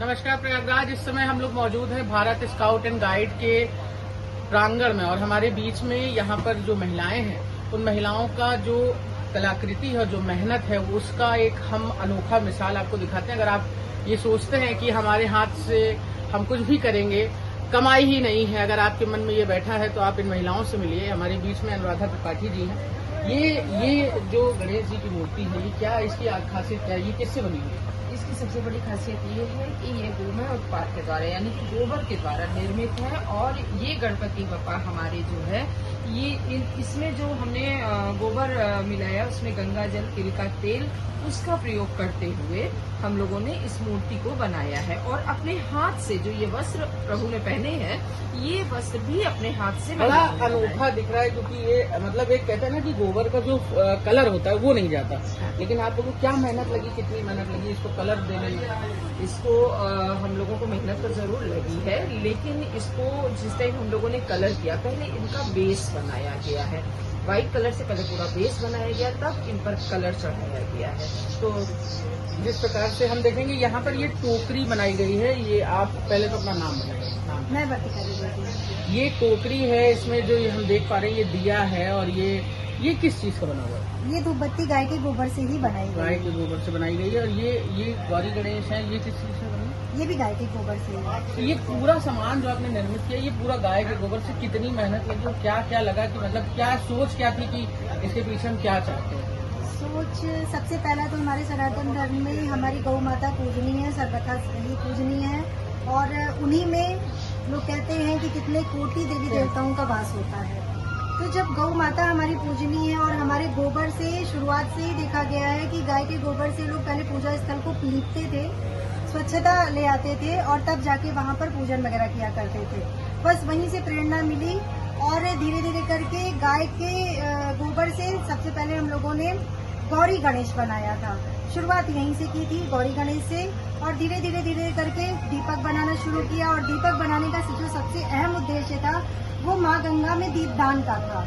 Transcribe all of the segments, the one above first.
नमस्कार प्रयागराज। इस समय हम लोग मौजूद हैं भारत स्काउट एंड गाइड के प्रांगण में और हमारे बीच में यहाँ पर जो महिलाएं हैं उन महिलाओं का जो कलाकृति है, जो मेहनत है, उसका एक हम अनोखा मिसाल आपको दिखाते हैं। अगर आप ये सोचते हैं कि हमारे हाथ से हम कुछ भी करेंगे, कमाई ही नहीं है, अगर आपके मन में ये बैठा है तो आप इन महिलाओं से मिलिए। हमारे बीच में अनुराधा त्रिपाठी जी हैं। ये जो गणेश जी की मूर्ति है, ये क्या इसकी खासियत क्या है, ये किससे बनी हुई है? इसकी सबसे बड़ी खासियत ये है कि ये गोमय उत्पाद के द्वारा यानी कि गोबर के द्वारा निर्मित है। और ये गणपति बप्पा हमारे जो है ये इसमें जो हमने गोबर मिलाया, उसमें गंगा जल, तिल का तेल, उसका प्रयोग करते हुए हम लोगों ने इस मूर्ति को बनाया है। और अपने हाथ से जो ये वस्त्र प्रभु ने पहने हैं, ये वस्त्र भी अपने हाथ से बड़ा अनोखा दिख रहा है, क्योंकि ये मतलब एक कहते हैं ना कि गोबर का जो कलर होता है वो नहीं जाता, लेकिन आप लोगों को क्या मेहनत लगी, कितनी मेहनत लगी इसको कलर देने में? इसको हम लोगों को मेहनत तो जरूर लगी है, लेकिन इसको जिस टाइम हम लोगों ने कलर किया, पहले इनका बेस बनाया गया है, व्हाइट कलर से पहले पूरा बेस बनाया गया, तब इन पर कलर चढ़ाया गया है। तो जिस प्रकार से हम देखेंगे यहाँ पर ये टोकरी बनाई गई है, ये आप पहले तो अपना नाम बताइए। मैं बताती। ये टोकरी है, इसमें जो ये हम देख पा रहे हैं ये दिया है, और ये किस चीज का बना हुआ है? ये धूपबत्ती गाय के गोबर से ही बनाई गई। गाय के गोबर से बनाई गई है। और ये गौरी गणेश है, ये किस चीज से बनी? ये भी गाय के गोबर से ही है। तो ये पूरा सामान जो आपने निर्मित किया, ये पूरा गाय के गोबर से, कितनी मेहनत लगी और क्या क्या लगा कि मतलब क्या सोच क्या थी कि इसके पीछे हम क्या चाहते हैं? सोच सबसे पहला तो हमारे सनातन धर्म में हमारी गौ माता पूजनीय है, सर्वथा ही पूजनीय है। और उन्हीं में लोग कहते हैं कि कितने कोटि देवी देवताओं का वास होता है। तो जब गौ माता हमारी पूजनीय है और हमारे गोबर से शुरुआत से ही देखा गया है कि गाय के गोबर से लोग पहले पूजा स्थल को लीपते थे, स्वच्छता ले आते थे और तब जाके वहाँ पर पूजन वगैरह किया करते थे। बस वहीं से प्रेरणा मिली और धीरे धीरे करके गाय के गोबर से सबसे पहले हम लोगों ने गौरी गणेश बनाया था। शुरुआत यहीं से की थी, गौरी गणेश से, और धीरे धीरे करके दीपक बनाना शुरू किया। और दीपक बनाने का जो सबसे अहम उद्देश्य था वो माँ गंगा में दीपदान का था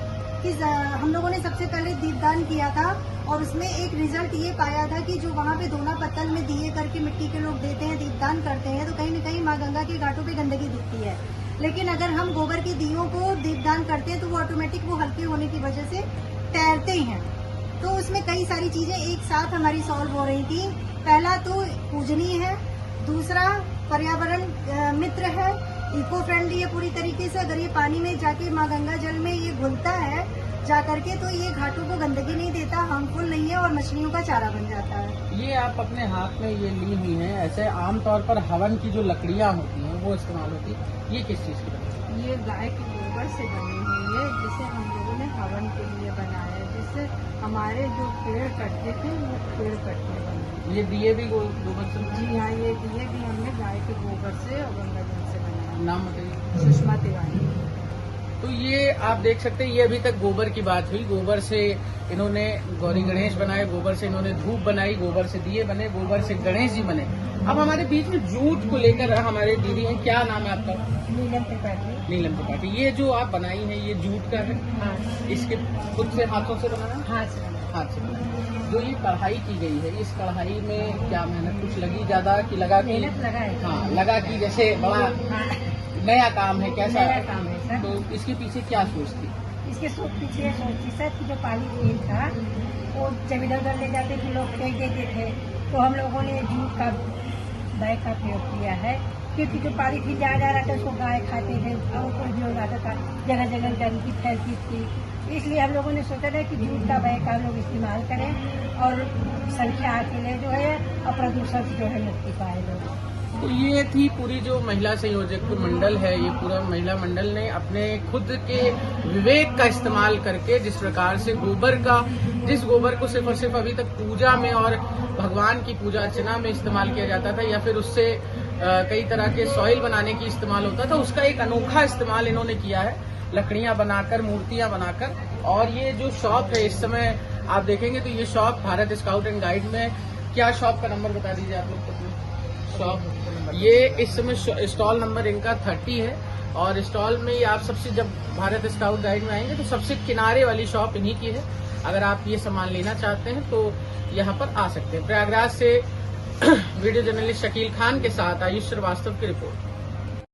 कि हम लोगों ने सबसे पहले दीपदान किया था और उसमें एक रिजल्ट ये पाया था कि जो वहाँ पे दोना पत्तल में दिए करके मिट्टी के लोग देते हैं, दीपदान करते हैं, तो कहीं न कहीं माँ गंगा के घाटों पे गंदगी दिखती है। लेकिन अगर हम गोबर के दियों को दीपदान करते हैं तो वो ऑटोमेटिक वो हल्के होने की वजह से तैरते हैं। तो उसमें कई सारी चीजें एक साथ हमारी सॉल्व हो रही थी। पहला तो पूजनीय है, दूसरा पर्यावरण मित्र है, इको फ्रेंडली है पूरी तरीके से। अगर ये पानी में जाके माँ गंगा जल में ये घुलता है जा करके तो ये घाटों को गंदगी नहीं देता, हार्मफुल नहीं है और मछलियों का चारा बन जाता है। ये आप अपने हाथ में ये ली हुई हैं, ऐसे आमतौर पर हवन की जो लकड़ियाँ होती हैं वो इस्तेमाल होती है, ये किस चीज की बनी है? ये गाय के गोबर से बनी हुई है, जिसे हम लोगों ने हवन के लिए बनाया है, जिससे हमारे जो पेड़ कटते थे वो पेड़ कटने बने। ये दिए भी गोबर से? जी हाँ, ये दिए भी हमने गाय के गोबर से और गंगा जल से बनाया। नाम बताइए। सुषमा तिवारी। तो ये आप देख सकते हैं, ये अभी तक गोबर की बात हुई। गोबर से इन्होंने गौरी गणेश बनाए, गोबर से इन्होंने धूप बनाई, गोबर से दिए बने, गोबर से गणेश जी बने। अब हमारे बीच में जूट को लेकर हमारे दीदी हैं, क्या नाम है आपका? नीलम त्रिपाठी। नीलम त्रिपाठी। ये जो आप बनाई है ये जूट का है? हाँ, इसके खुद से हाथों से बनाना? हाथ से बनाया। हाथ से बनाना। जो ये कढ़ाई की गई है, इस कढ़ाई में क्या मेहनत कुछ लगी ज्यादा कि लगा कि? मेहनत लगा है। हाँ, लगा कि जैसे बड़ा नया काम है, कैसा? नया काम है सर। तो इसके पीछे क्या सोच थी? इसके पीछे सोची सर की जो पाली तेल था वो जब इधर उधर ले जाते थे लोग फेंक देते थे, तो हम लोगों ने जूट का बैग का प्रयोग किया है, क्योंकि जो पॉलीथीन जा रहा था उसको गाय खाते थे और कोई भी हो जाता था, जगह जगह गंदगी फैलती थी। इसलिए हम लोगों ने सोचा था कि जूट का बैग का हम लोग इस्तेमाल करें और संख्या के लिए जो है और प्रदूषण से जो है मुक्ति पाए लोग। तो ये थी पूरी जो महिला संयोजक मंडल है, ये पूरा महिला मंडल ने अपने खुद के विवेक का इस्तेमाल करके जिस प्रकार से जिस गोबर को सिर्फ और सिर्फ अभी तक पूजा में और भगवान की पूजा अर्चना में इस्तेमाल किया जाता था, या फिर उससे कई तरह के सॉइल बनाने की इस्तेमाल होता था, उसका एक अनोखा इस्तेमाल इन्होंने किया है, लकड़ियां बनाकर, मूर्तियां बनाकर। और ये जो शॉप है इस समय आप देखेंगे तो ये shop Bharat scout and guide में, क्या शॉप का नंबर बता दीजिए आप लोग? शॉप ये इस समय स्टॉल नंबर इनका 30 है, और स्टॉल में आप सबसे जब भारत स्काउट गाइड में आएंगे तो सबसे किनारे वाली शॉप इन्हीं की है। अगर आप ये सामान लेना चाहते हैं तो यहाँ पर आ सकते हैं। प्रयागराज से वीडियो जर्नलिस्ट शकील खान के साथ आयुष श्रीवास्तव की रिपोर्ट।